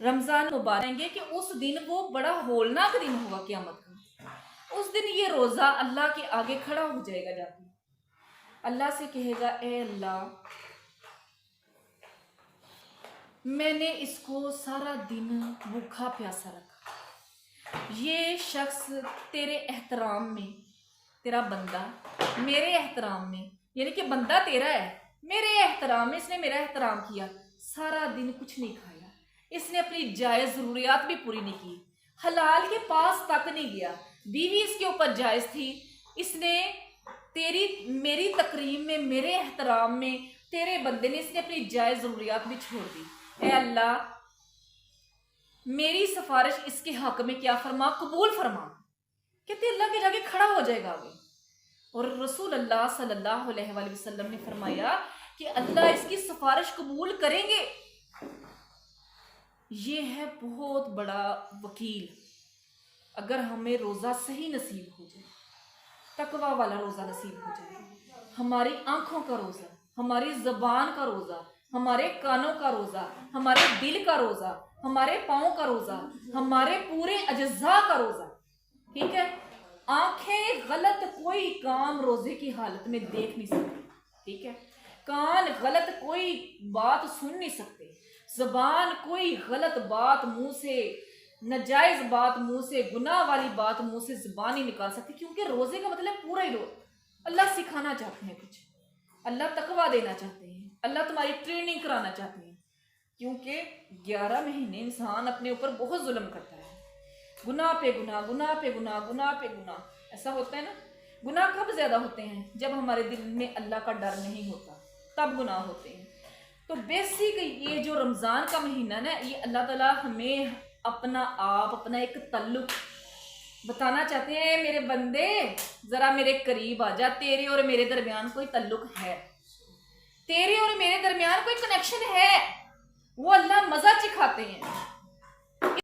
رمضان مبارک گے کہ اس دن وہ بڑا ہولناک دن ہوگا قیامت کا۔ اس دن یہ روزہ اللہ کے آگے کھڑا ہو جائے گا، جا کے اللہ سے کہے گا اے اللہ میں نے اس کو سارا دن بھوکا پیاسا رکھا، یہ شخص تیرے احترام میں، تیرا بندہ میرے احترام میں، یعنی کہ بندہ تیرا ہے، میرے احترام میں اس نے میرا احترام کیا، سارا دن کچھ نہیں کھایا، اس نے اپنی جائز ضروریات بھی پوری نہیں کی، حلال کے پاس تک نہیں گیا، بیوی اس کے اوپر جائز تھی، اس نے تیری میری تکریم میں، میرے احترام میں، تیرے بندے نے اس نے اپنی جائز ضروریات بھی چھوڑ دی، اے اللہ میری سفارش اس کے حق میں کیا فرما، قبول فرما۔ کہتے اللہ کے جا کے کھڑا ہو جائے گا آگے، اور رسول اللہ صلی اللہ علیہ وآلہ وسلم نے فرمایا کہ اللہ اس کی سفارش قبول کریں گے۔ یہ ہے بہت بڑا وکیل۔ اگر ہمیں روزہ صحیح نصیب ہو جائے، تقوی والا روزہ نصیب ہو جائے، ہماری آنکھوں کا روزہ، ہماری زبان کا روزہ، ہمارے کانوں کا روزہ، ہمارے دل کا روزہ، ہمارے پاؤں کا روزہ، ہمارے پورے اجزاء کا روزہ، ٹھیک ہے، آنکھیں غلط کوئی کام روزے کی حالت میں دیکھ نہیں سکتی، ٹھیک ہے، کان غلط کوئی بات سن نہیں سکتے، زبان کوئی غلط بات منہ سے، ناجائز بات منہ سے، گناہ والی بات منہ سے زبان نہیں نکال سکتی، کیونکہ روزے کا مطلب پورا ہی روزہ۔ اللہ سکھانا چاہتے ہیں کچھ، اللہ تقویٰ دینا چاہتے ہیں، اللہ تمہاری ٹریننگ کرانا چاہتے ہیں، کیونکہ 11 مہینے انسان اپنے اوپر بہت ظلم کرتا ہے، گناہ پہ گناہ، گناہ پہ گناہ، گناہ پہ گناہ، ایسا ہوتا ہے نا۔ گناہ کب زیادہ ہوتے ہیں؟ جب ہمارے دل میں اللہ کا ڈر نہیں ہوتا، تب گناہ ہوتے ہیں۔ تو بیسک یہ جو رمضان کا مہینہ نا، یہ اللہ تعالیٰ ہمیں اپنا آپ، اپنا ایک تعلق بتانا چاہتے ہیں، میرے بندے ذرا میرے قریب آ جا، تیرے اور میرے درمیان کوئی تعلق ہے، تیرے اور میرے درمیان کوئی کنیکشن ہے، وہ اللہ مزہ چکھاتے ہیں۔